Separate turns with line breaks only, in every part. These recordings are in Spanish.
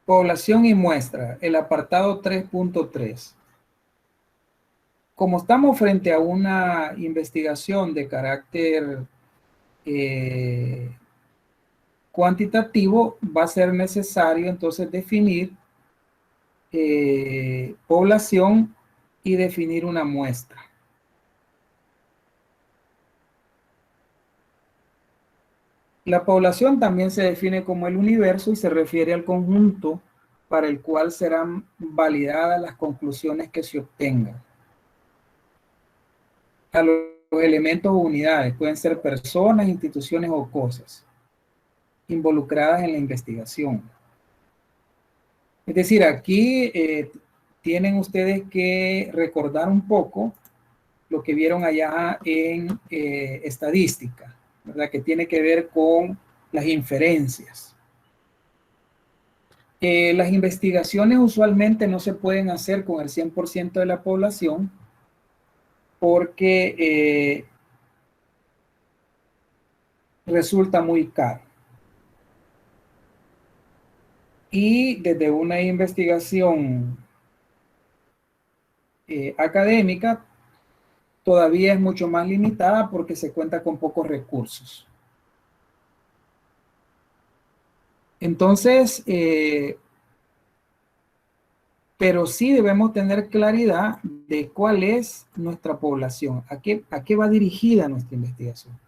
Población y muestra, el apartado 3.3. Como estamos frente a una investigación de carácter cuantitativo, va a ser necesario entonces definir población y definir una muestra. La población también se define como el universo y se refiere al conjunto para el cual serán validadas las conclusiones que se obtengan. A los elementos o unidades pueden ser personas, instituciones o cosas involucradas en la investigación. Es decir, aquí tienen ustedes que recordar un poco lo que vieron allá en estadística, ¿verdad? Que tiene que ver con las inferencias. Las investigaciones usualmente no se pueden hacer con el 100% de la población porque resulta muy caro. Y desde una investigación académica todavía es mucho más limitada porque se cuenta con pocos recursos. Entonces, pero sí debemos tener claridad de cuál es nuestra población, a qué va dirigida nuestra investigación.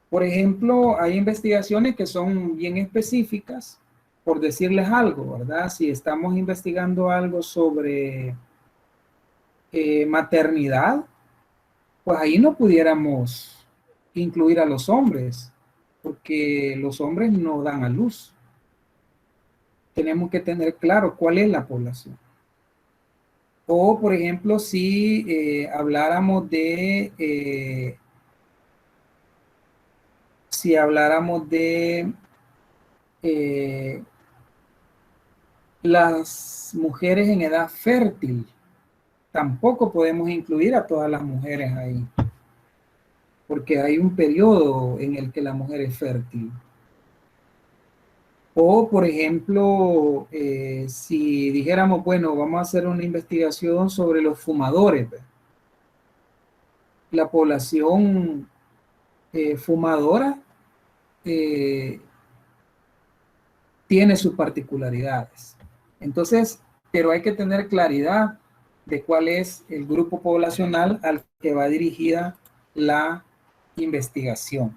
Por ejemplo, hay investigaciones que son bien específicas, por decirles algo, ¿verdad? Si estamos investigando algo sobre maternidad, pues ahí no pudiéramos incluir a los hombres, porque los hombres no dan a luz. Tenemos que tener claro cuál es la población. O, por ejemplo, si habláramos de las mujeres en edad fértil, tampoco podemos incluir a todas las mujeres ahí, porque hay un periodo en el que la mujer es fértil. O, por ejemplo, si dijéramos, bueno, vamos a hacer una investigación sobre los fumadores, ¿verdad? La población fumadora tiene sus particularidades. Entonces, pero hay que tener claridad de cuál es el grupo poblacional al que va dirigida la investigación.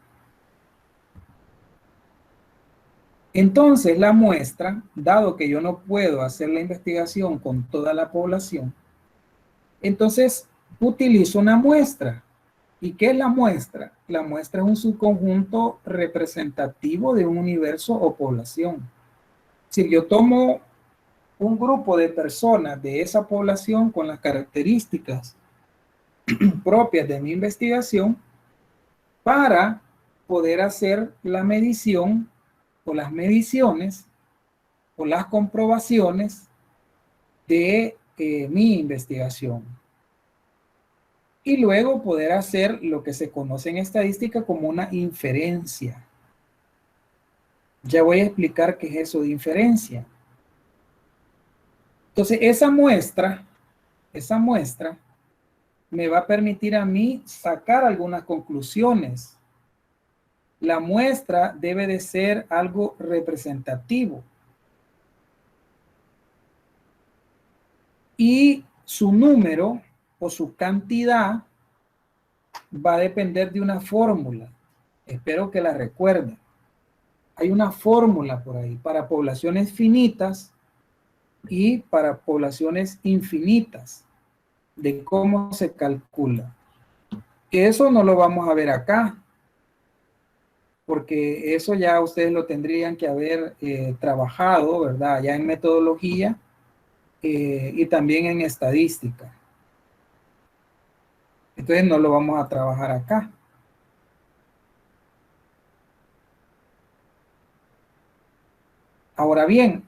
Entonces, la muestra, dado que yo no puedo hacer la investigación con toda la población, entonces utilizo una muestra. ¿Y qué es la muestra? La muestra es un subconjunto representativo de un universo o población. Si yo tomo un grupo de personas de esa población con las características propias de mi investigación para poder hacer la medición o las mediciones o las comprobaciones de mi investigación. Y luego poder hacer lo que se conoce en estadística como una inferencia. Ya voy a explicar qué es eso de inferencia. Entonces, esa muestra me va a permitir a mí sacar algunas conclusiones. La muestra debe de ser algo representativo. Y su número o su cantidad va a depender de una fórmula. Espero que la recuerden. Hay una fórmula por ahí para poblaciones finitas y para poblaciones infinitas de cómo se calcula. Eso no lo vamos a ver acá, porque eso ya ustedes lo tendrían que haber trabajado, ¿verdad? Ya en metodología y también en estadística. Entonces no lo vamos a trabajar acá. Ahora bien,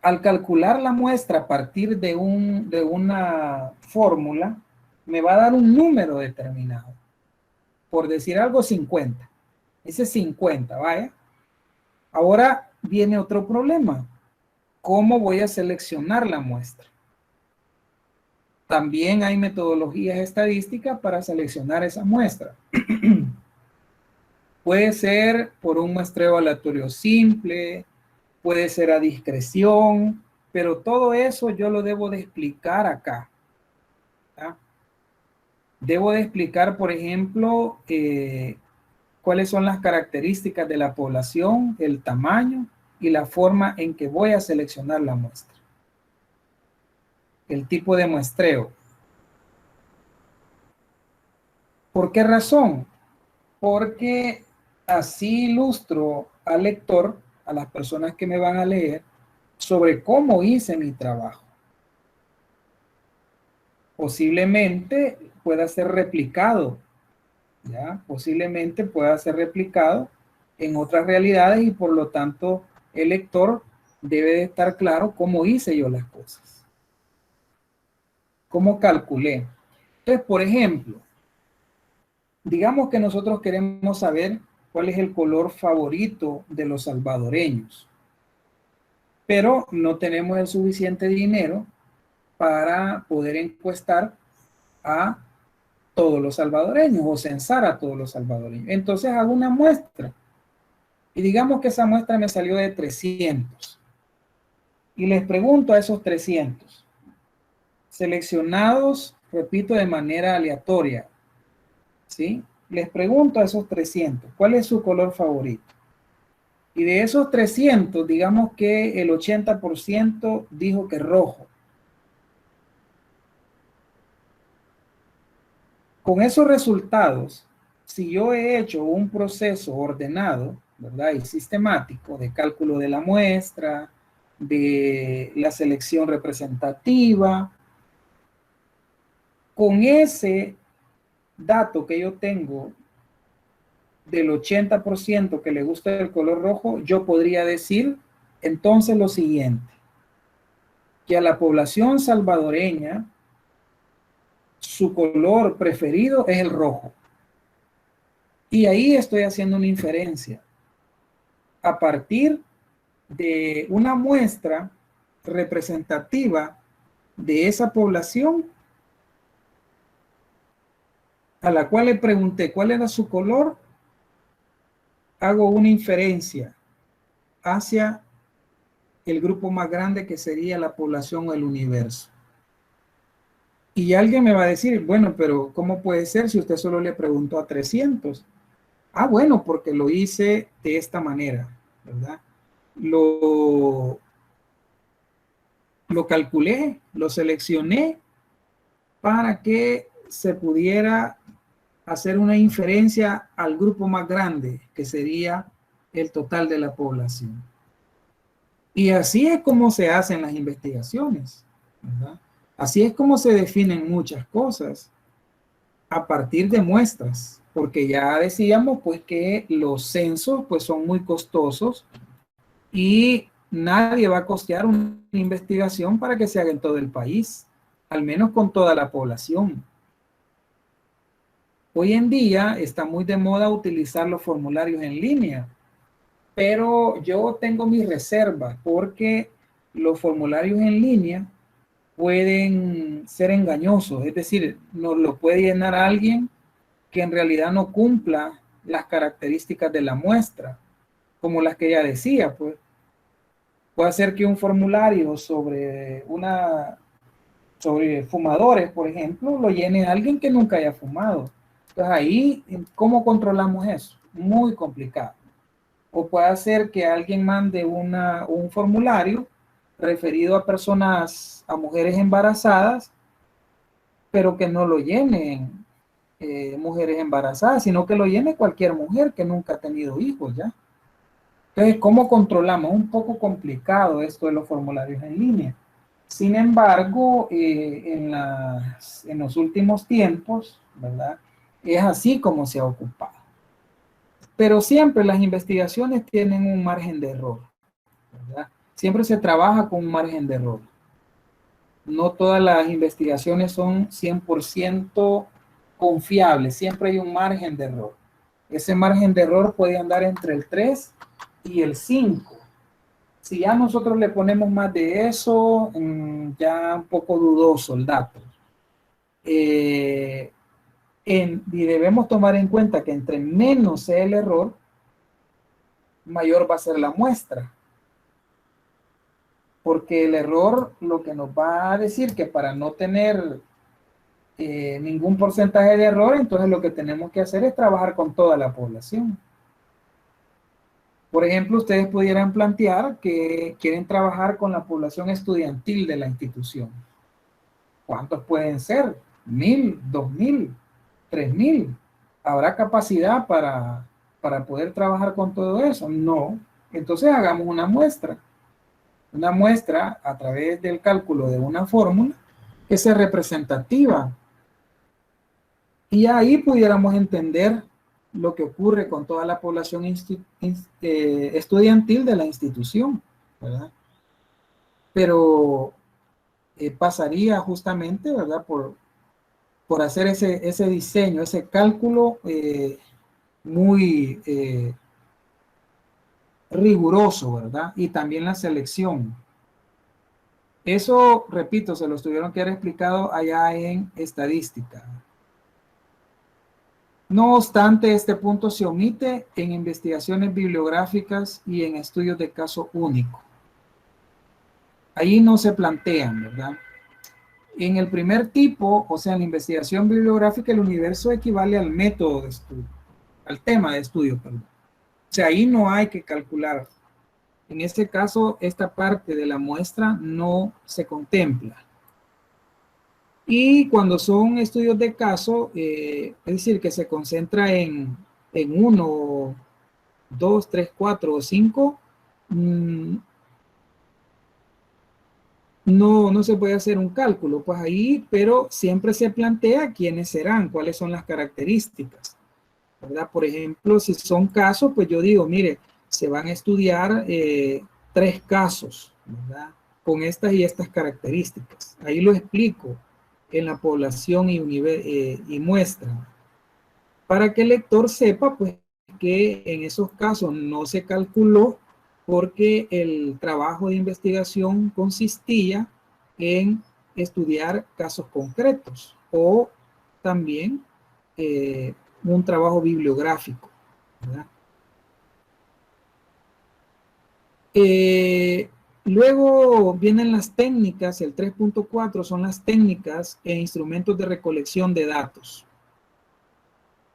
al calcular la muestra a partir de una fórmula, me va a dar un número determinado. Por decir algo, 50. Ese es 50, vaya. Ahora viene otro problema. ¿Cómo voy a seleccionar la muestra? También hay metodologías estadísticas para seleccionar esa muestra. Puede ser por un muestreo aleatorio simple, puede ser a discreción, pero todo eso yo lo debo de explicar acá. ¿Ya? Debo de explicar, por ejemplo, cuáles son las características de la población, el tamaño y la forma en que voy a seleccionar la muestra. El tipo de muestreo. ¿Por qué razón? Porque así ilustro al lector, a las personas que me van a leer, sobre cómo hice mi trabajo. Posiblemente pueda ser replicado, ¿ya? Posiblemente pueda ser replicado en otras realidades y por lo tanto el lector debe de estar claro cómo hice yo las cosas, cómo calculé. Entonces, por ejemplo, digamos que nosotros queremos saber cuál es el color favorito de los salvadoreños, pero no tenemos el suficiente dinero para poder encuestar a todos los salvadoreños o censar a todos los salvadoreños. Entonces hago una muestra y digamos que esa muestra me salió de 300 y les pregunto a esos 300 seleccionados, repito, de manera aleatoria, ¿sí? Les pregunto a esos 300, ¿cuál es su color favorito? Y de esos 300, digamos que el 80% dijo que rojo. Con esos resultados, si yo he hecho un proceso ordenado, ¿verdad? Y sistemático de cálculo de la muestra, de la selección representativa, con ese dato que yo tengo del 80% que le gusta el color rojo, yo podría decir entonces lo siguiente, que a la población salvadoreña su color preferido es el rojo. Y ahí estoy haciendo una inferencia a partir de una muestra representativa de esa población a la cual le pregunté cuál era su color, hago una inferencia hacia el grupo más grande que sería la población o el universo. Y alguien me va a decir, bueno, pero ¿cómo puede ser si usted solo le preguntó a 300? Ah, bueno, porque lo hice de esta manera, ¿verdad? Lo calculé, lo seleccioné para que se pudiera hacer una inferencia al grupo más grande, que sería el total de la población. Y así es como se hacen las investigaciones, ¿verdad? Así es como se definen muchas cosas a partir de muestras, porque ya decíamos pues que los censos pues son muy costosos y nadie va a costear una investigación para que se haga en todo el país, al menos con toda la población. Hoy en día está muy de moda utilizar los formularios en línea, pero yo tengo mis reservas porque los formularios en línea pueden ser engañosos, es decir, nos lo puede llenar alguien que en realidad no cumpla las características de la muestra, como las que ella decía, pues puede ser que un formulario sobre fumadores, por ejemplo, lo llene alguien que nunca haya fumado. Entonces ahí, ¿cómo controlamos eso? Muy complicado. O puede ser que alguien mande un formulario referido a personas, a mujeres embarazadas, pero que no lo llenen mujeres embarazadas, sino que lo llene cualquier mujer que nunca ha tenido hijos, ¿ya? Entonces, ¿cómo controlamos? Un poco complicado esto de los formularios en línea. Sin embargo, en los últimos tiempos, ¿verdad? Es así como se ha ocupado. Pero siempre las investigaciones tienen un margen de error, ¿verdad? Siempre se trabaja con un margen de error. No todas las investigaciones son 100% confiables, siempre hay un margen de error. Ese margen de error puede andar entre el 3 y el 5. Si ya nosotros le ponemos más de eso, ya un poco dudoso el dato. Y debemos tomar en cuenta que entre menos sea el error, mayor va a ser la muestra. Porque el error lo que nos va a decir que para no tener ningún porcentaje de error, entonces lo que tenemos que hacer es trabajar con toda la población. Por ejemplo, ustedes pudieran plantear que quieren trabajar con la población estudiantil de la institución. ¿Cuántos pueden ser? 1000, 2000, 3000. ¿Habrá capacidad para poder trabajar con todo eso? No. Entonces hagamos una muestra. Una muestra a través del cálculo de una fórmula que sea representativa. Y ahí pudiéramos entender lo que ocurre con toda la población estudiantil de la institución, ¿verdad? Pero pasaría justamente, ¿verdad? Por hacer ese diseño, ese cálculo muy riguroso, ¿verdad? Y también la selección. Eso, repito, se los tuvieron que haber explicado allá en estadística. No obstante, este punto se omite en investigaciones bibliográficas y en estudios de caso único. Ahí no se plantean, ¿verdad? En el primer tipo, o sea, en la investigación bibliográfica, el universo equivale al método de estudio, al tema de estudio, perdón. O sea, ahí no hay que calcular. En este caso, esta parte de la muestra no se contempla. Y cuando son estudios de caso, es decir, que se concentra en 1, 2, 3, 4 o 5, no se puede hacer un cálculo, pues ahí, pero siempre se plantea quiénes serán, cuáles son las características, ¿verdad? Por ejemplo, si son casos, pues yo digo, mire, se van a estudiar 3 casos, ¿verdad? Con estas y estas características. Ahí lo explico en la población y muestra, para que el lector sepa, pues, que en esos casos no se calculó porque el trabajo de investigación consistía en estudiar casos concretos o también un trabajo bibliográfico, ¿verdad? Luego vienen las técnicas, el 3.4 son las técnicas e instrumentos de recolección de datos.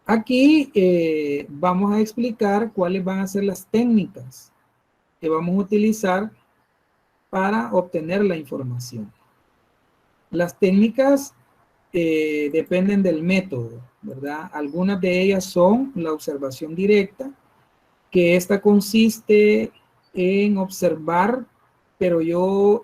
Aquí vamos a explicar cuáles van a ser las técnicas que vamos a utilizar para obtener la información. Las técnicas dependen del método, ¿verdad? Algunas de ellas son la observación directa, que esta consiste en observar, pero yo,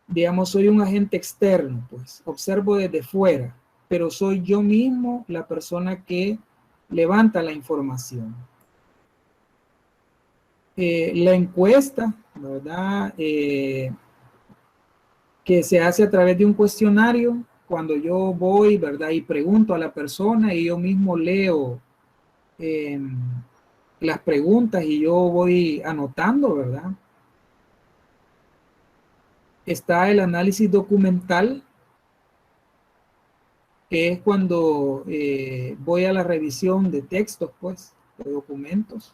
digamos, soy un agente externo, pues observo desde fuera, pero soy yo mismo la persona que levanta la información. La encuesta, ¿verdad? Que se hace a través de un cuestionario, cuando yo voy, ¿verdad? Y pregunto a la persona y yo mismo leo las preguntas y yo voy anotando, ¿verdad? Está el análisis documental, que es cuando voy a la revisión de textos, pues, de documentos.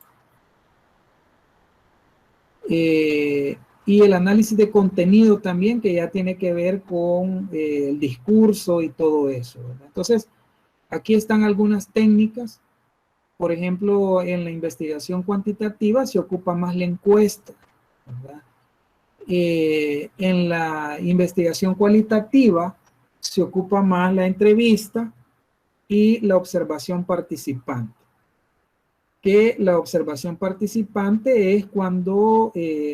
Y el análisis de contenido también, que ya tiene que ver con el discurso y todo eso, ¿verdad? Entonces, aquí están algunas técnicas. Por ejemplo, en la investigación cuantitativa se ocupa más la encuesta, ¿verdad? En la investigación cualitativa se ocupa más la entrevista y la observación participante. Que la observación participante es cuando,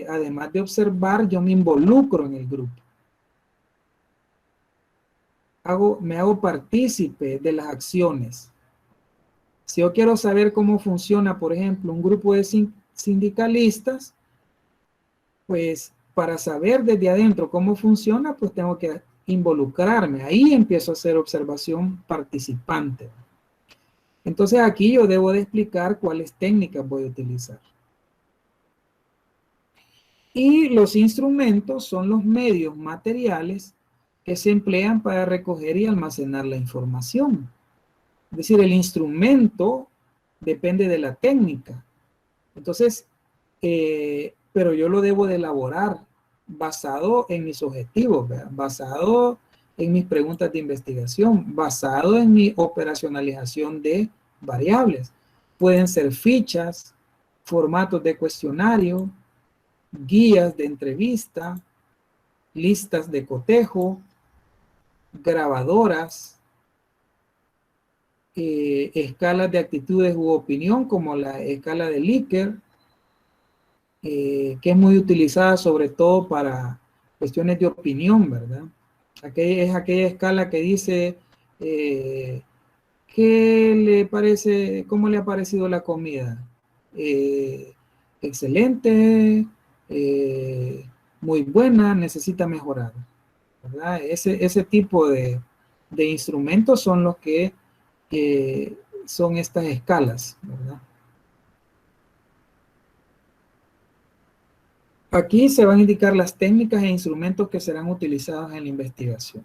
además de observar, yo me involucro en el grupo. Me hago partícipe de las acciones. Si yo quiero saber cómo funciona, por ejemplo, un grupo de sindicalistas, pues para saber desde adentro cómo funciona, pues tengo que involucrarme. Ahí empiezo a hacer observación participante. Entonces aquí yo debo de explicar cuáles técnicas voy a utilizar. Y los instrumentos son los medios materiales que se emplean para recoger y almacenar la información. Es decir, el instrumento depende de la técnica. Entonces, pero yo lo debo de elaborar basado en mis objetivos, ¿verdad? Basado en mis preguntas de investigación, basado en mi operacionalización de variables. Pueden ser fichas, formatos de cuestionario, guías de entrevista, listas de cotejo, grabadoras, escalas de actitudes u opinión, como la escala de Likert, que es muy utilizada sobre todo para cuestiones de opinión, ¿verdad? Es aquella escala que dice ¿qué le parece, cómo le ha parecido la comida? Excelente, muy buena, necesita mejorar, ¿verdad? Ese tipo de instrumentos son los que son estas escalas, ¿verdad? Aquí se van a indicar las técnicas e instrumentos que serán utilizados en la investigación.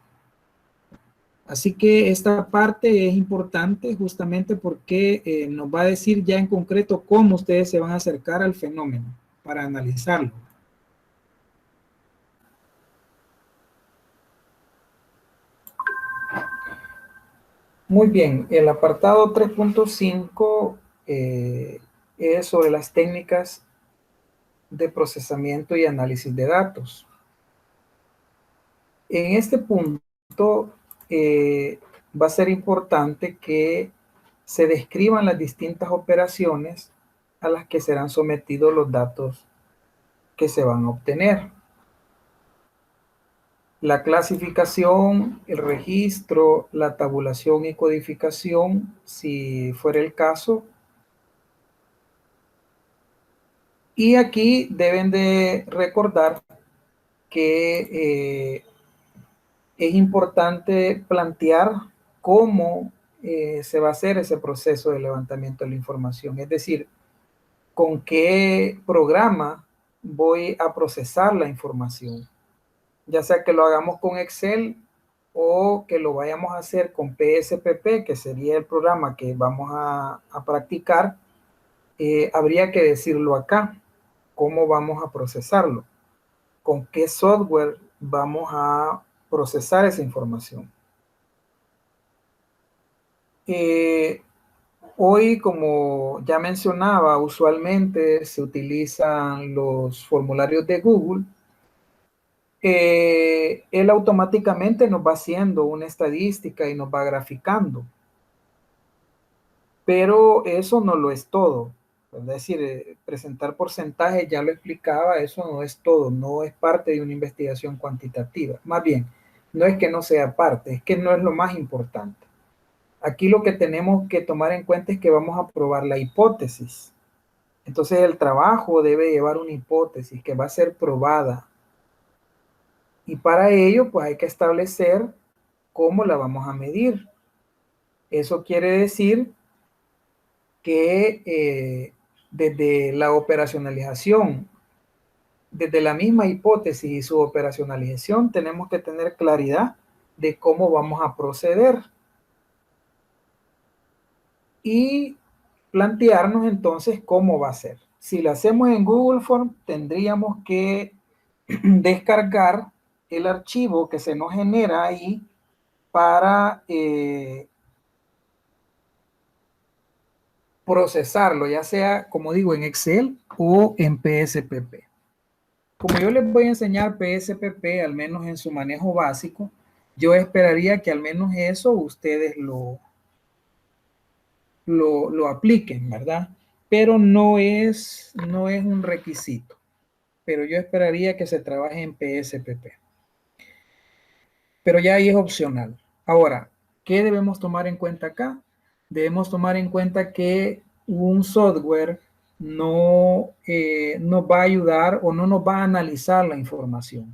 Así que esta parte es importante justamente porque nos va a decir ya en concreto cómo ustedes se van a acercar al fenómeno para analizarlo. Muy bien, el apartado 3.5 es sobre las técnicas de procesamiento y análisis de datos. En este punto va a ser importante que se describan las distintas operaciones a las que serán sometidos los datos que se van a obtener. La clasificación, el registro, la tabulación y codificación, si fuera el caso. Y aquí deben de recordar que es importante plantear cómo se va a hacer ese proceso de levantamiento de la información. Es decir, con qué programa voy a procesar la información. Ya sea que lo hagamos con Excel o que lo vayamos a hacer con PSPP, que sería el programa que vamos a practicar, habría que decirlo acá, cómo vamos a procesarlo, con qué software vamos a procesar esa información. Hoy, como ya mencionaba, usualmente se utilizan los formularios de Google. Él automáticamente nos va haciendo una estadística y nos va graficando. Pero eso no lo es todo. Es decir, presentar porcentajes, ya lo explicaba, eso no es todo, no es parte de una investigación cuantitativa. Más bien, no es que no sea parte, es que no es lo más importante. Aquí lo que tenemos que tomar en cuenta es que vamos a probar la hipótesis. Entonces el trabajo debe llevar una hipótesis que va a ser probada. Y para ello, pues hay que establecer cómo la vamos a medir. Eso quiere decir que desde la operacionalización, desde la misma hipótesis y su operacionalización, tenemos que tener claridad de cómo vamos a proceder. Y plantearnos entonces cómo va a ser. Si lo hacemos en Google Form, tendríamos que descargar el archivo que se nos genera ahí para procesarlo, ya sea, como digo, en Excel o en PSPP. Como yo les voy a enseñar PSPP, al menos en su manejo básico, yo esperaría que al menos eso ustedes lo apliquen, ¿verdad? Pero no es un requisito. Pero yo esperaría que se trabaje en PSPP. Pero ya ahí es opcional. Ahora, ¿qué debemos tomar en cuenta acá? Debemos tomar en cuenta que un software no nos va a ayudar o no nos va a analizar la información.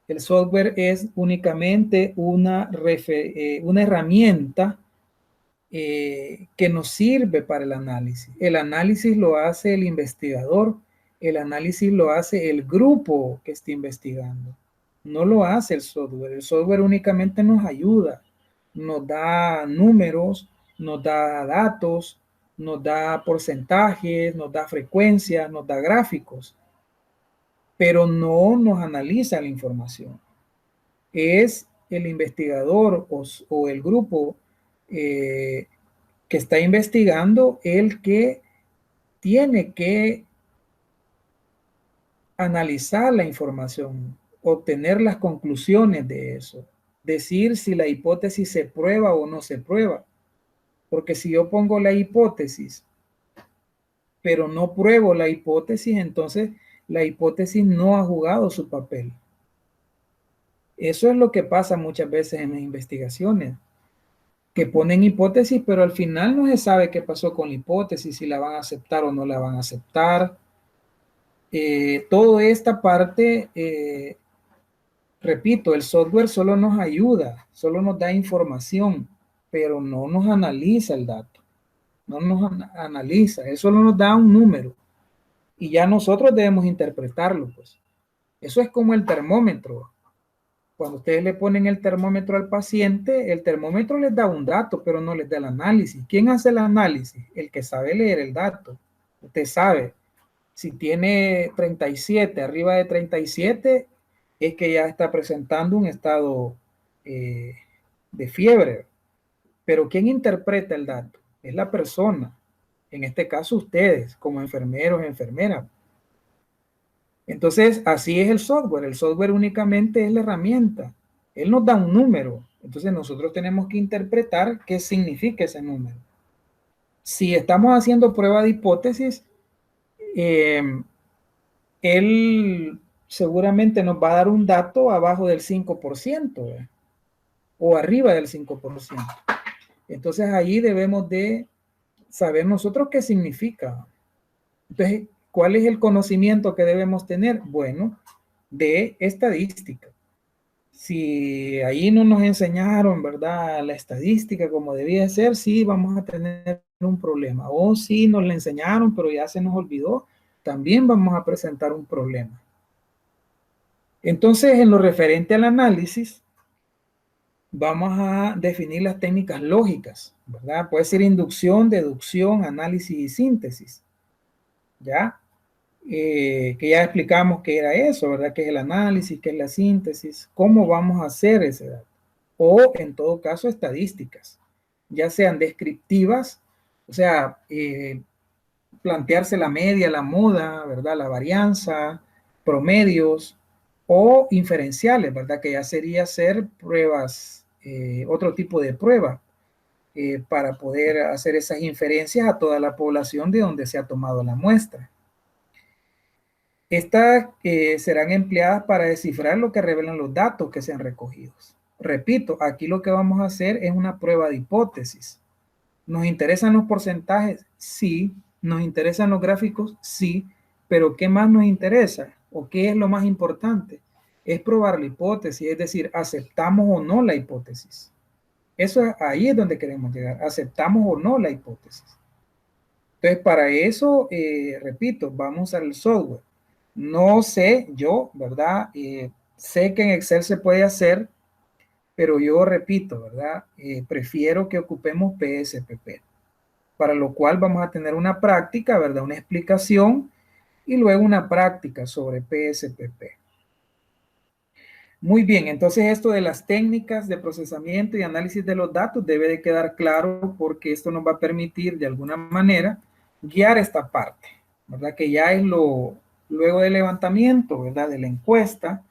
El software es únicamente una herramienta que nos sirve para el análisis. El análisis lo hace el investigador, el análisis lo hace el grupo que está investigando. No lo hace el software. El software únicamente nos ayuda, nos da números, nos da datos, nos da porcentajes, nos da frecuencias, nos da gráficos, pero no nos analiza la información. Es el investigador o el grupo que está investigando el que tiene que analizar la información, obtener las conclusiones de eso, decir si la hipótesis se prueba o no se prueba. Porque si yo pongo la hipótesis, pero no pruebo la hipótesis, entonces la hipótesis no ha jugado su papel. Eso es lo que pasa muchas veces en las investigaciones, que ponen hipótesis, pero al final no se sabe qué pasó con la hipótesis, si la van a aceptar o no la van a aceptar. Toda esta parte, repito, el software solo nos ayuda, solo nos da información, pero no nos analiza el dato, no nos analiza, él solo nos da un número y ya nosotros debemos interpretarlo, pues. Eso es como el termómetro. Cuando ustedes le ponen el termómetro al paciente, el termómetro les da un dato, pero no les da el análisis. ¿Quién hace el análisis? El que sabe leer el dato. Usted sabe, si tiene 37, arriba de 37, es que ya está presentando un estado de fiebre. Pero ¿quién interpreta el dato? Es la persona. En este caso, ustedes, como enfermeros, enfermeras. Entonces, así es el software. El software únicamente es la herramienta. Él nos da un número. Entonces, nosotros tenemos que interpretar qué significa ese número. Si estamos haciendo prueba de hipótesis, él seguramente nos va a dar un dato abajo del 5%, o arriba del 5%. Entonces, ahí debemos de saber nosotros qué significa. Entonces, ¿cuál es el conocimiento que debemos tener? Bueno, de estadística. Si ahí no nos enseñaron, ¿verdad?, la estadística como debía ser, sí vamos a tener un problema. O si nos la enseñaron, pero ya se nos olvidó, también vamos a presentar un problema. Entonces, en lo referente al análisis, vamos a definir las técnicas lógicas, ¿verdad? Puede ser inducción, deducción, análisis y síntesis, ¿ya? Que ya explicamos qué era eso, ¿verdad? ¿Qué es el análisis? ¿Qué es la síntesis? ¿Cómo vamos a hacer ese dato? O, en todo caso, estadísticas, ya sean descriptivas, o sea, plantearse la media, la moda, ¿verdad? La varianza, promedios, o inferenciales, ¿verdad? Que ya sería hacer pruebas, otro tipo de prueba, para poder hacer esas inferencias a toda la población de donde se ha tomado la muestra. Estas serán empleadas para descifrar lo que revelan los datos que sean recogidos. Repito, aquí lo que vamos a hacer es una prueba de hipótesis. ¿Nos interesan los porcentajes? Sí. ¿Nos interesan los gráficos? Sí. Pero ¿qué más nos interesa? ¿O qué es lo más importante? Es probar la hipótesis, es decir, ¿aceptamos o no la hipótesis? Ahí es donde queremos llegar. ¿Aceptamos o no la hipótesis? Entonces, para eso, repito, vamos a usar el software. No sé, yo, ¿verdad? Sé que en Excel se puede hacer, pero yo repito, ¿verdad? Prefiero que ocupemos PSPP, para lo cual vamos a tener una práctica, ¿verdad? Una explicación y luego una práctica sobre PSPP. Muy bien, entonces esto de las técnicas de procesamiento y análisis de los datos debe de quedar claro, porque esto nos va a permitir de alguna manera guiar esta parte, ¿verdad? Que ya es luego del levantamiento, ¿verdad? De la encuesta,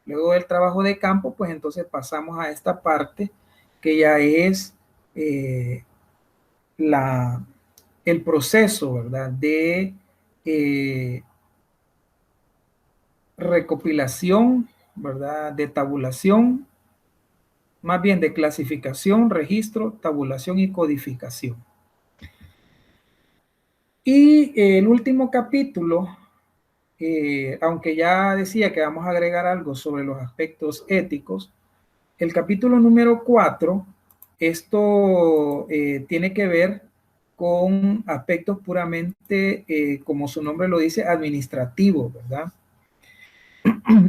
luego del trabajo de campo, pues entonces pasamos a esta parte que ya es el proceso, ¿verdad? De recopilación, ¿verdad? De tabulación, más bien de clasificación, registro, tabulación y codificación. Y el último capítulo, aunque ya decía que vamos a agregar algo sobre los aspectos éticos, el capítulo número 4 Esto tiene que ver con aspectos puramente, como su nombre lo dice, administrativos, ¿verdad?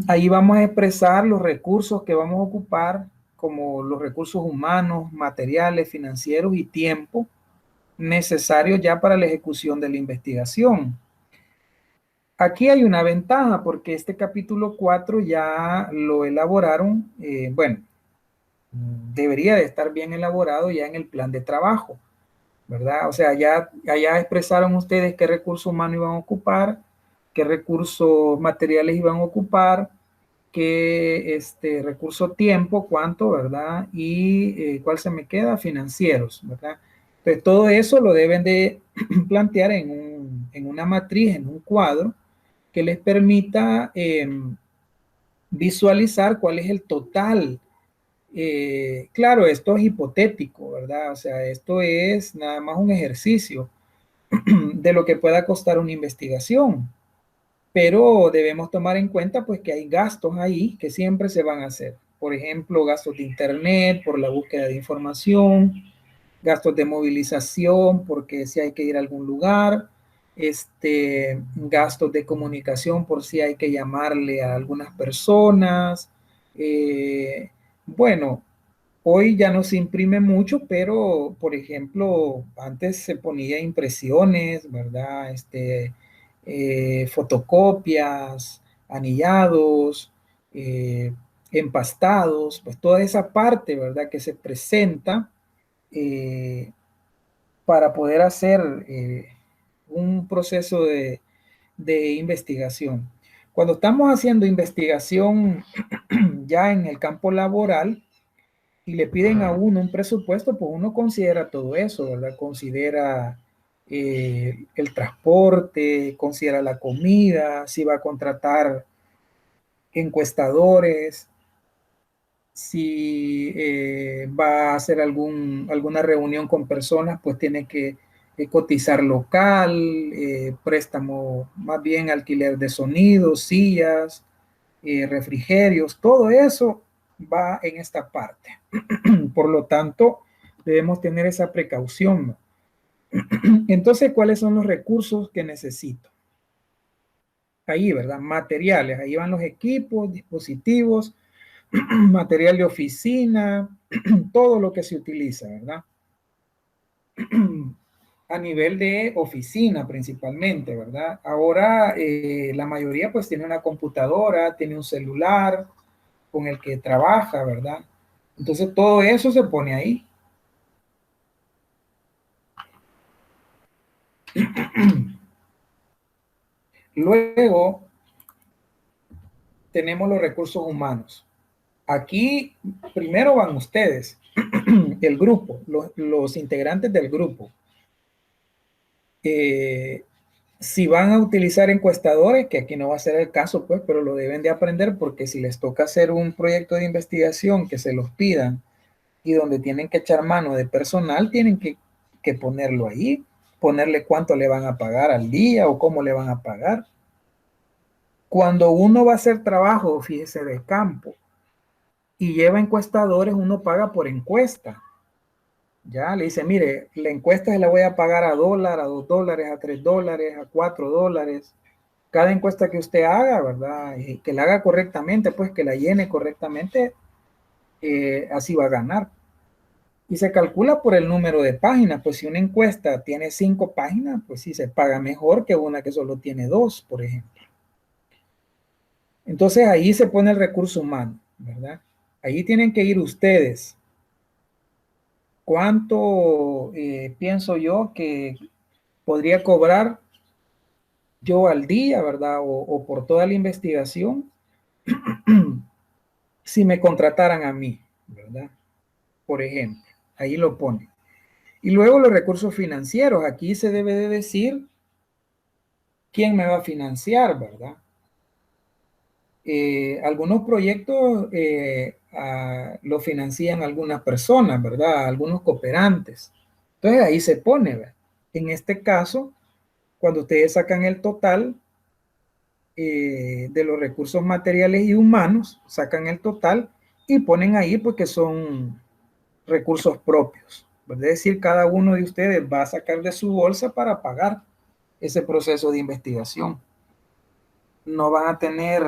Ahí vamos a expresar los recursos que vamos a ocupar, como los recursos humanos, materiales, financieros y tiempo necesarios ya para la ejecución de la investigación. Aquí hay una ventaja porque este capítulo 4 ya lo elaboraron, bueno, debería de estar bien elaborado ya en el plan de trabajo, ¿verdad? O sea, ya expresaron ustedes qué recursos humanos iban a ocupar, qué recursos materiales iban a ocupar, qué recurso tiempo, cuánto, ¿verdad? Y cuál se me queda, financieros, ¿verdad? Entonces, todo eso lo deben de plantear en una matriz, en un cuadro, que les permita visualizar cuál es el total. Claro, esto es hipotético, ¿verdad? O sea, esto es nada más un ejercicio de lo que pueda costar una investigación, pero debemos tomar en cuenta pues que hay gastos ahí que siempre se van a hacer. Por ejemplo, gastos de internet por la búsqueda de información, gastos de movilización porque si hay que ir a algún lugar, gastos de comunicación por si hay que llamarle a algunas personas. Bueno, hoy ya no se imprime mucho, pero por ejemplo, antes se ponía impresiones, ¿verdad? Fotocopias, anillados, empastados, pues toda esa parte, ¿verdad? Que se presenta eh, para poder hacer un proceso de investigación. Cuando estamos haciendo investigación ya en el campo laboral, y le piden a uno un presupuesto, pues uno considera todo eso, ¿verdad? Considera el transporte, considera la comida, si va a contratar encuestadores, si va a hacer alguna reunión con personas, pues tiene que cotizar local, préstamo, más bien alquiler de sonido, sillas, refrigerios, todo eso va en esta parte. Por lo tanto, debemos tener esa precaución. Entonces, ¿cuáles son los recursos que necesito? Ahí, ¿verdad? Materiales, ahí van los equipos, dispositivos, material de oficina, todo lo que se utiliza, ¿verdad? A nivel de oficina principalmente, ¿verdad? Ahora la mayoría pues tiene una computadora, tiene un celular con el que trabaja, ¿verdad? Entonces todo eso se pone ahí. Luego tenemos los recursos humanos. Aquí primero van ustedes, el grupo, los integrantes del grupo. Si van a utilizar encuestadores, que aquí no va a ser el caso, pues, pero lo deben de aprender porque si les toca hacer un proyecto de investigación que se los pidan y donde tienen que echar mano de personal, tienen que ponerlo ahí, ponerle cuánto le van a pagar al día o cómo le van a pagar. Cuando uno va a hacer trabajo, fíjese, de campo y lleva encuestadores, uno paga por encuesta. Ya le dice, mire, la encuesta se la voy a pagar a dólar, a $2, a $3, a $4. Cada encuesta que usted haga, ¿verdad? Y que la haga correctamente, pues que la llene correctamente, así va a ganar. Y se calcula por el número de páginas, pues si una encuesta tiene 5 páginas, pues sí se paga mejor que una que solo tiene 2, por ejemplo. Entonces ahí se pone el recurso humano, ¿verdad? Ahí tienen que ir ustedes. ¿Cuánto pienso yo que podría cobrar yo al día, ¿verdad? O por toda la investigación si me contrataran a mí, ¿verdad? Por ejemplo, ahí lo pone. Y luego los recursos financieros. Aquí se debe de decir quién me va a financiar, ¿verdad? Algunos proyectos lo financian algunas personas, ¿verdad? Algunos cooperantes. Entonces ahí se pone, ¿verdad? En este caso, cuando ustedes sacan el total de los recursos materiales y humanos, sacan el total y ponen ahí porque son recursos propios. Es decir, cada uno de ustedes va a sacar de su bolsa para pagar ese proceso de investigación. No van a tener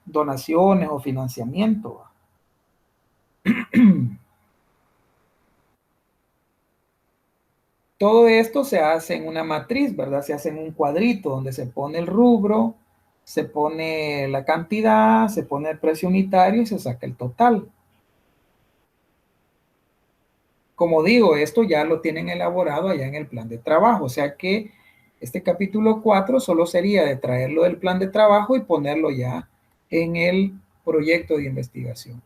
donaciones o financiamiento. Todo esto se hace en una matriz, ¿verdad? Se hace en un cuadrito donde se pone el rubro, se pone la cantidad, se pone el precio unitario y se saca el total. Como digo, esto ya lo tienen elaborado allá en el plan de trabajo, o sea que este capítulo 4 solo sería de traerlo del plan de trabajo y ponerlo ya en el proyecto de investigación.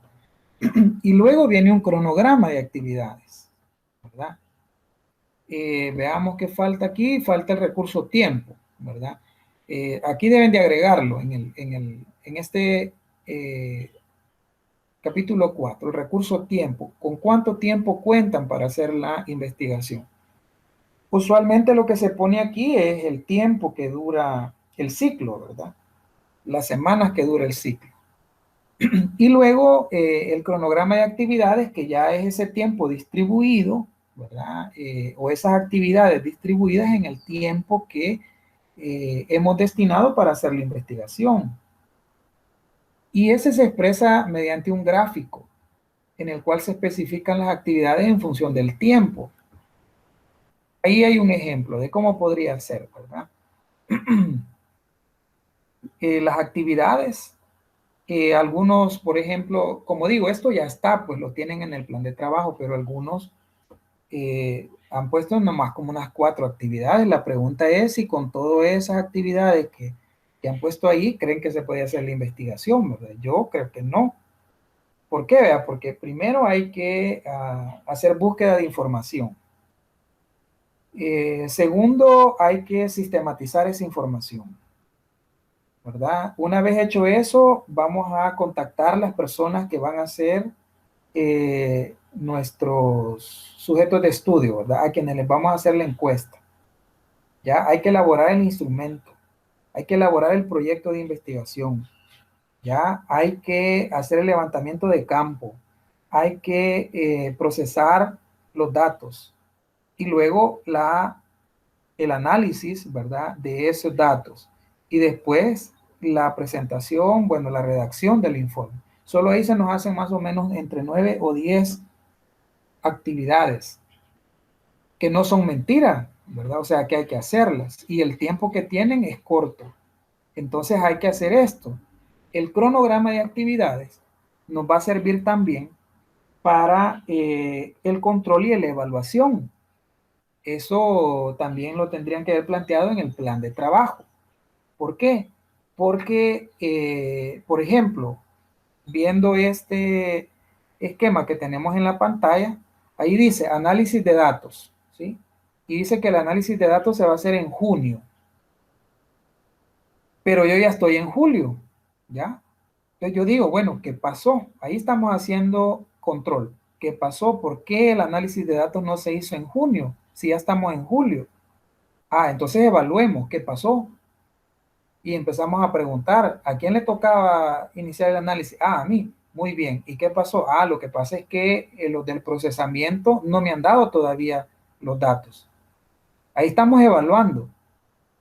Y luego viene un cronograma de actividades, ¿verdad? Veamos qué falta aquí. Falta el recurso tiempo, ¿verdad? Aquí deben de agregarlo en este capítulo 4, el recurso tiempo. ¿Con cuánto tiempo cuentan para hacer la investigación? Usualmente lo que se pone aquí es el tiempo que dura el ciclo, ¿verdad? Las semanas que dura el ciclo. Y luego el cronograma de actividades, que ya es ese tiempo distribuido, ¿verdad? O esas actividades distribuidas en el tiempo que hemos destinado para hacer la investigación. Y ese se expresa mediante un gráfico en el cual se especifican las actividades en función del tiempo. Ahí hay un ejemplo de cómo podría ser, ¿verdad? Las actividades, algunos, por ejemplo, como digo, esto ya está, pues lo tienen en el plan de trabajo, pero algunos han puesto nomás como unas 4 actividades. La pregunta es si con todas esas actividades que han puesto ahí, creen que se puede hacer la investigación, ¿verdad? Yo creo que no. ¿Por qué? Vea, porque primero hay que hacer búsqueda de información. Segundo, hay que sistematizar esa información, ¿verdad? Una vez hecho eso, vamos a contactar las personas que van a ser nuestros sujetos de estudio, ¿verdad? A quienes les vamos a hacer la encuesta. Ya hay que elaborar el instrumento, hay que elaborar el proyecto de investigación, ya hay que hacer el levantamiento de campo, hay que procesar los datos y luego el análisis, ¿verdad? De esos datos y después la presentación, bueno, la redacción del informe. Solo ahí se nos hacen más o menos entre 9 o 10 actividades que no son mentiras, ¿verdad? O sea, que hay que hacerlas y el tiempo que tienen es corto. Entonces hay que hacer esto. El cronograma de actividades nos va a servir también para el control y la evaluación. Eso también lo tendrían que haber planteado en el plan de trabajo. ¿Por qué? Porque, por ejemplo, viendo este esquema que tenemos en la pantalla, ahí dice análisis de datos, ¿sí? Y dice que el análisis de datos se va a hacer en junio. Pero yo ya estoy en julio, ¿ya? Entonces yo digo, bueno, ¿qué pasó? Ahí estamos haciendo control. ¿Qué pasó? ¿Por qué el análisis de datos no se hizo en junio? Si ya estamos en julio. Ah, entonces evaluemos qué pasó. Y empezamos a preguntar, ¿a quién le tocaba iniciar el análisis? Ah, a mí. Muy bien. ¿Y qué pasó? Ah, lo que pasa es que los del procesamiento no me han dado todavía los datos. Ahí estamos evaluando,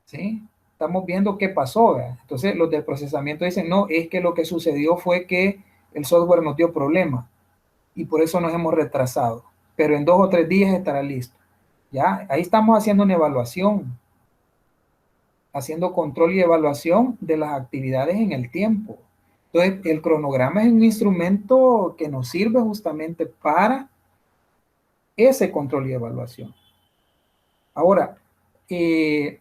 ¿sí? Estamos viendo qué pasó, ¿verdad? Entonces los del procesamiento dicen, no, es que lo que sucedió fue que el software nos dio problemas y por eso nos hemos retrasado. Pero en 2 o 3 días estará listo. ¿Ya? Ahí estamos haciendo una evaluación, haciendo control y evaluación de las actividades en el tiempo. Entonces, el cronograma es un instrumento que nos sirve justamente para ese control y evaluación. Ahora, ¿qué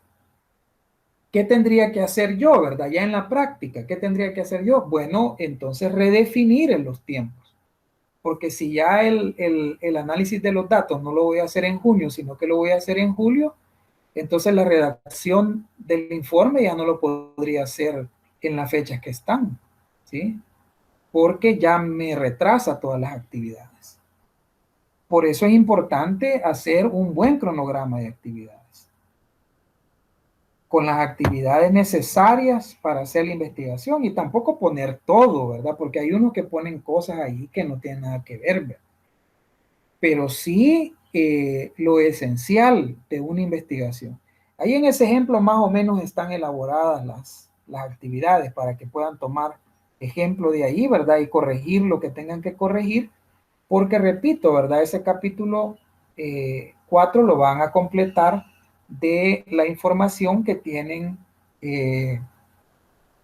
tendría que hacer yo, verdad? Ya en la práctica, ¿qué tendría que hacer yo? Bueno, entonces redefinir en los tiempos. Porque si ya el análisis de los datos no lo voy a hacer en junio, sino que lo voy a hacer en julio, entonces la redacción del informe ya no lo podría hacer en las fechas que están, ¿sí? Porque ya me retrasa todas las actividades. Por eso es importante hacer un buen cronograma de actividades, con las actividades necesarias para hacer la investigación y tampoco poner todo, ¿verdad? Porque hay unos que ponen cosas ahí que no tienen nada que ver, ¿verdad? pero sí lo esencial de una investigación. Ahí en ese ejemplo más o menos están elaboradas las actividades para que puedan tomar ejemplo de ahí, ¿verdad? Y corregir lo que tengan que corregir, porque repito, ¿verdad? Ese capítulo 4 lo van a completar de la información que tienen,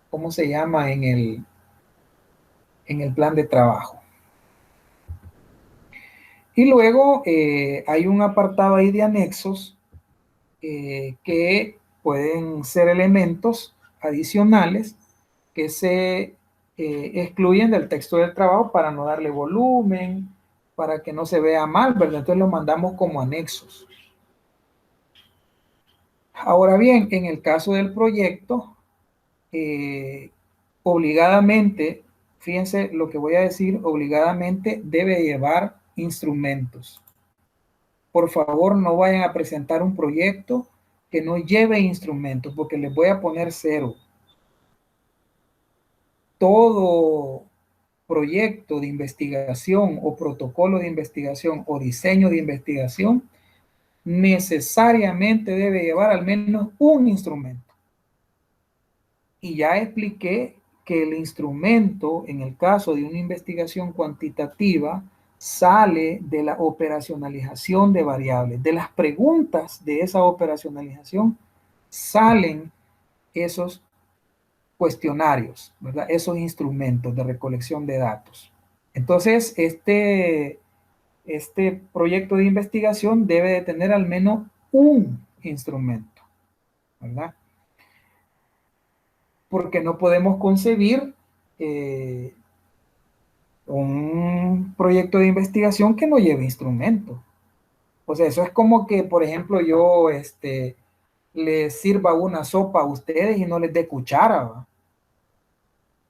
¿cómo se llama? En el plan de trabajo. Y luego hay un apartado ahí de anexos que pueden ser elementos adicionales que se excluyen del texto del trabajo para no darle volumen, para que no se vea mal, ¿verdad? Entonces los mandamos como anexos. Ahora bien, en el caso del proyecto, obligadamente, fíjense lo que voy a decir, obligadamente debe llevar instrumentos. Por favor, no vayan a presentar un proyecto que no lleve instrumentos, porque les voy a poner 0. Todo proyecto de investigación o protocolo de investigación o diseño de investigación necesariamente debe llevar al menos un instrumento. Y ya expliqué que el instrumento, en el caso de una investigación cuantitativa, sale de la operacionalización de variables. De las preguntas de esa operacionalización salen esos cuestionarios, ¿verdad? Esos instrumentos de recolección de datos. Entonces, este proyecto de investigación debe de tener al menos un instrumento, ¿verdad? Porque no podemos concebir un proyecto de investigación que no lleve instrumentos. O sea, eso es como que, por ejemplo, yo les sirva una sopa a ustedes y no les dé cuchara, ¿va?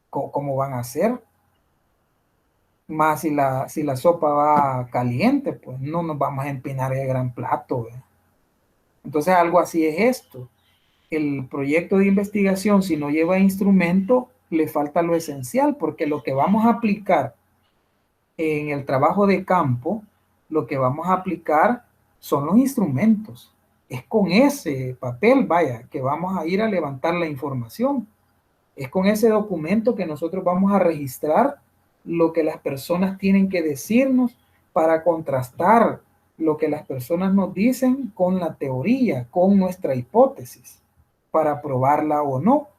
¿Cómo van a hacer? Más si la sopa va caliente, pues no nos vamos a empinar el gran plato, ¿verdad? Entonces, algo así es esto. El proyecto de investigación, si no lleva instrumento, le falta lo esencial, porque lo que vamos a aplicar en el trabajo de campo, lo que vamos a aplicar son los instrumentos. Es con ese papel, vaya, que vamos a ir a levantar la información. Es con ese documento que nosotros vamos a registrar lo que las personas tienen que decirnos para contrastar lo que las personas nos dicen con la teoría, con nuestra hipótesis, para probarla o no.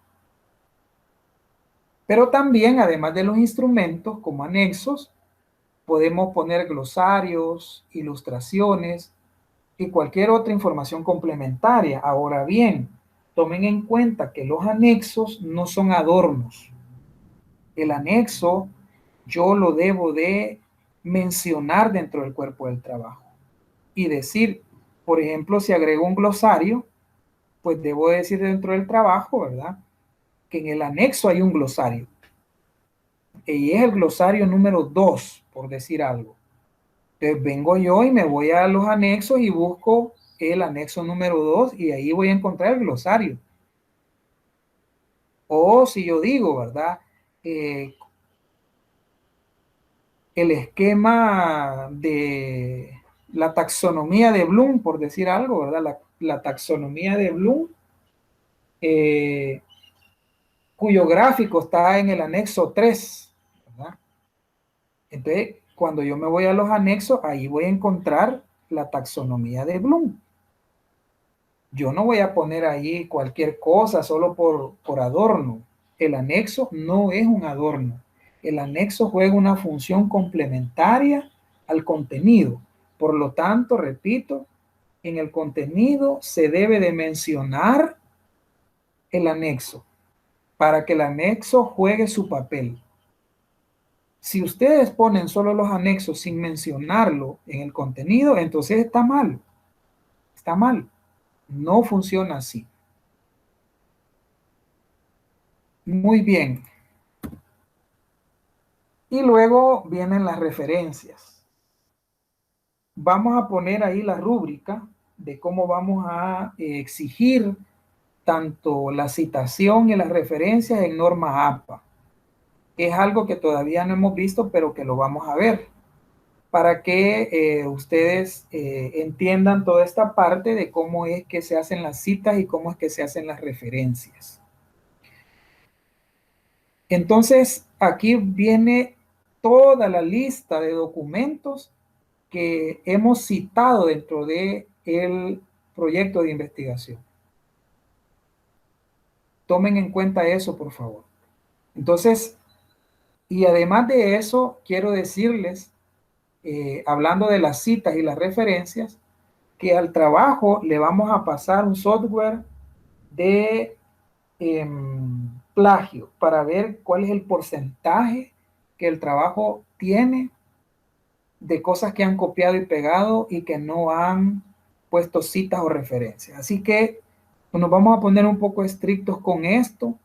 Pero también, además de los instrumentos como anexos, podemos poner glosarios, ilustraciones y cualquier otra información complementaria. Ahora bien, tomen en cuenta que los anexos no son adornos. El anexo yo lo debo de mencionar dentro del cuerpo del trabajo y decir, por ejemplo, si agrego un glosario, pues debo decir dentro del trabajo, ¿verdad? Que en el anexo hay un glosario. Y es el glosario número 2, por decir algo. Entonces vengo yo y me voy a los anexos y busco el anexo número 2 y ahí voy a encontrar el glosario. O si yo digo, ¿verdad? El esquema de la taxonomía de Bloom, por decir algo, ¿verdad? La taxonomía de Bloom, cuyo gráfico está en el anexo 3, ¿verdad? Entonces, cuando yo me voy a los anexos, ahí voy a encontrar la taxonomía de Bloom. Yo no voy a poner ahí cualquier cosa solo por adorno. El anexo no es un adorno. El anexo juega una función complementaria al contenido. Por lo tanto, repito, en el contenido se debe de mencionar el anexo para que el anexo juegue su papel. Si ustedes ponen solo los anexos sin mencionarlo en el contenido, entonces está mal. Está mal. No funciona así. Muy bien. Y luego vienen las referencias. Vamos a poner ahí la rúbrica de cómo vamos a exigir tanto la citación y las referencias en norma APA. Es algo que todavía no hemos visto, pero que lo vamos a ver. para que ustedes entiendan toda esta parte de cómo es que se hacen las citas y cómo es que se hacen las referencias. Entonces, aquí viene toda la lista de documentos que hemos citado dentro de el proyecto de investigación. Tomen en cuenta eso, por favor. Entonces, y además de eso, quiero decirles, hablando de las citas y las referencias, que al trabajo le vamos a pasar un software de plagio para ver cuál es el porcentaje que el trabajo tiene de cosas que han copiado y pegado y que no han puesto citas o referencias. Así que pues, nos vamos a poner un poco estrictos con esto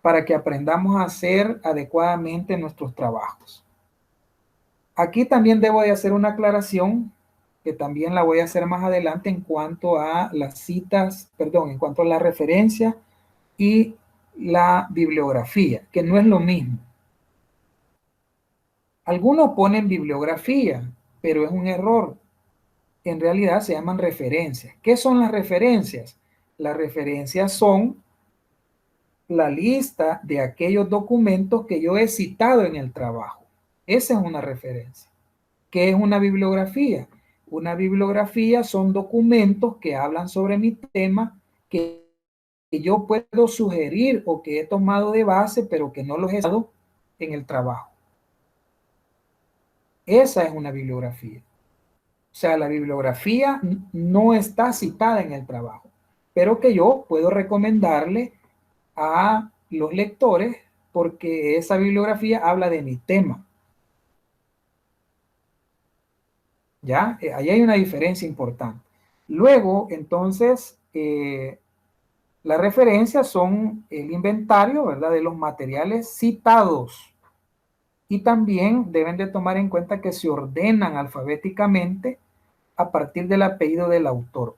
para que aprendamos a hacer adecuadamente nuestros trabajos. Aquí también debo de hacer una aclaración que también la voy a hacer más adelante en cuanto a las citas, perdón, en cuanto a la referencia y la bibliografía, que no es lo mismo. Algunos ponen bibliografía, pero es un error. En realidad se llaman referencias. ¿Qué son las referencias? Las referencias son la lista de aquellos documentos que yo he citado en el trabajo. Esa es una referencia. ¿Qué es una bibliografía? Una bibliografía son documentos que hablan sobre mi tema que yo puedo sugerir o que he tomado de base, pero que no los he dado en el trabajo. Esa es una bibliografía. O sea, la bibliografía no está citada en el trabajo, pero que yo puedo recomendarle a los lectores porque esa bibliografía habla de mi tema. ¿Ya? Ahí hay una diferencia importante. Luego, entonces, las referencias son el inventario, ¿verdad?, de los materiales citados. Y también deben de tomar en cuenta que se ordenan alfabéticamente a partir del apellido del autor.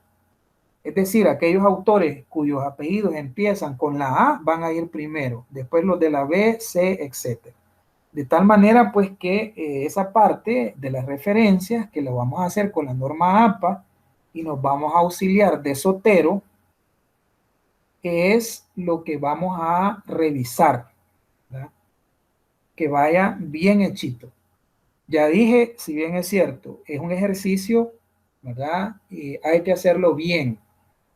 Es decir, aquellos autores cuyos apellidos empiezan con la A van a ir primero, después los de la B, C, etc. De tal manera, pues, que esa parte de las referencias, que lo vamos a hacer con la norma APA y nos vamos a auxiliar de Zotero, es lo que vamos a revisar, ¿verdad? Que vaya bien hechito. Ya dije, si bien es cierto, es un ejercicio, ¿verdad? Y hay que hacerlo bien,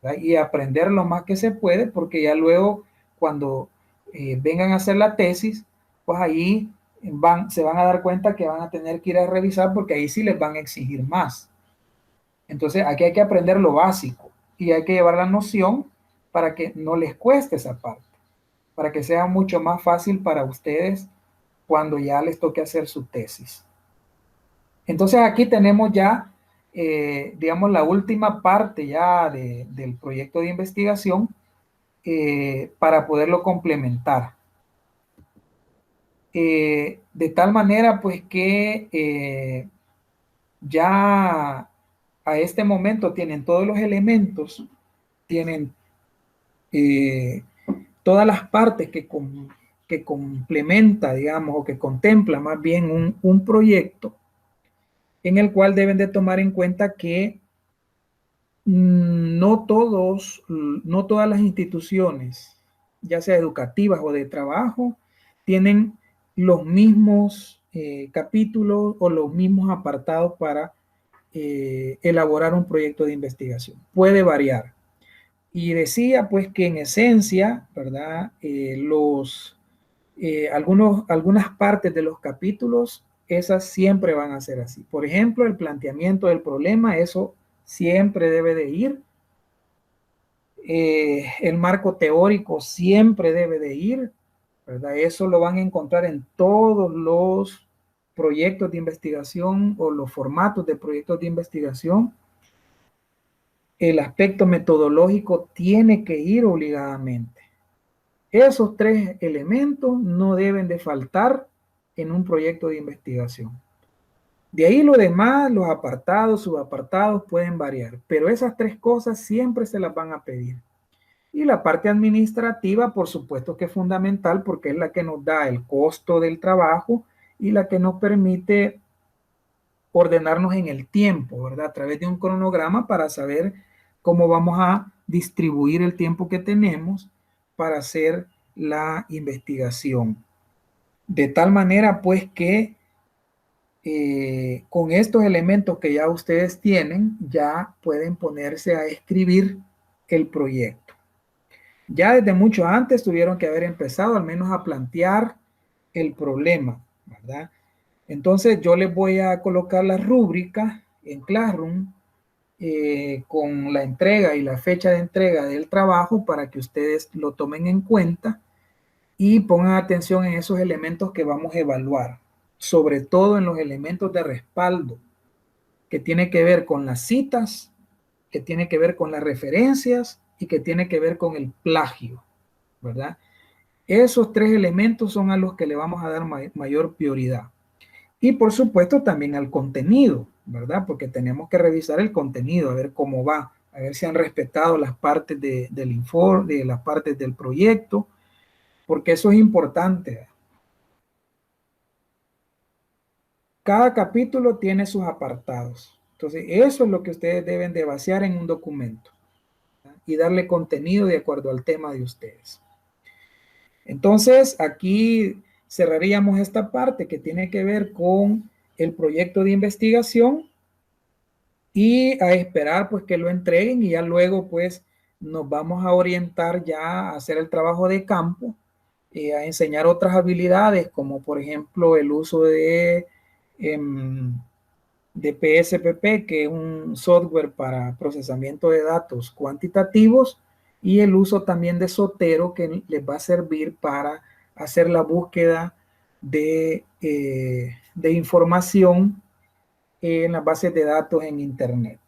¿verdad? Y aprender lo más que se puede, porque ya luego, cuando vengan a hacer la tesis, pues ahí se van a dar cuenta que van a tener que ir a revisar, porque ahí sí les van a exigir más. Entonces, aquí hay que aprender lo básico y hay que llevar la noción para que no les cueste esa parte, para que sea mucho más fácil para ustedes cuando ya les toque hacer su tesis. Entonces aquí tenemos ya, digamos, la última parte ya del proyecto de investigación para poderlo complementar. De tal manera, pues, que ya a este momento tienen todos los elementos, tienen todas las partes que complementa, digamos, o que contempla más bien un proyecto en el cual deben de tomar en cuenta que no todas las instituciones, ya sea educativas o de trabajo, tienen los mismos capítulos o los mismos apartados para elaborar un proyecto de investigación. Puede variar. Y decía pues que en esencia, ¿verdad? Algunas partes de los capítulos, esas siempre van a ser así. Por ejemplo, el planteamiento del problema, eso siempre debe de ir. El marco teórico siempre debe de ir, ¿verdad? Eso lo van a encontrar en todos los proyectos de investigación o los formatos de proyectos de investigación. El aspecto metodológico tiene que ir obligadamente. Esos tres elementos no deben de faltar en un proyecto de investigación. De ahí lo demás, los apartados, subapartados pueden variar, pero esas tres cosas siempre se las van a pedir. Y la parte administrativa, por supuesto que es fundamental porque es la que nos da el costo del trabajo y la que nos permite ordenarnos en el tiempo, ¿verdad? A través de un cronograma para saber cómo vamos a distribuir el tiempo que tenemos para hacer la investigación. De tal manera, pues, que con estos elementos que ya ustedes tienen, ya pueden ponerse a escribir el proyecto. Ya desde mucho antes tuvieron que haber empezado al menos a plantear el problema, ¿verdad? Entonces yo les voy a colocar la rúbrica en Classroom con la entrega y la fecha de entrega del trabajo para que ustedes lo tomen en cuenta y pongan atención en esos elementos que vamos a evaluar, sobre todo en los elementos de respaldo, que tiene que ver con las citas, que tiene que ver con las referencias y que tiene que ver con el plagio, ¿verdad? Esos tres elementos son a los que le vamos a dar mayor prioridad. Y por supuesto también al contenido, ¿verdad? Porque tenemos que revisar el contenido, a ver cómo va, a ver si han respetado las partes del informe, de las partes del proyecto, porque eso es importante. Cada capítulo tiene sus apartados. Entonces, eso es lo que ustedes deben de vaciar en un documento, ¿verdad? Y darle contenido de acuerdo al tema de ustedes. Entonces, aquí cerraríamos esta parte que tiene que ver con el proyecto de investigación y a esperar pues que lo entreguen y ya luego pues nos vamos a orientar ya a hacer el trabajo de campo, a enseñar otras habilidades como por ejemplo el uso de PSPP, que es un software para procesamiento de datos cuantitativos, y el uso también de Zotero, que les va a servir para hacer la búsqueda de información en las bases de datos en Internet.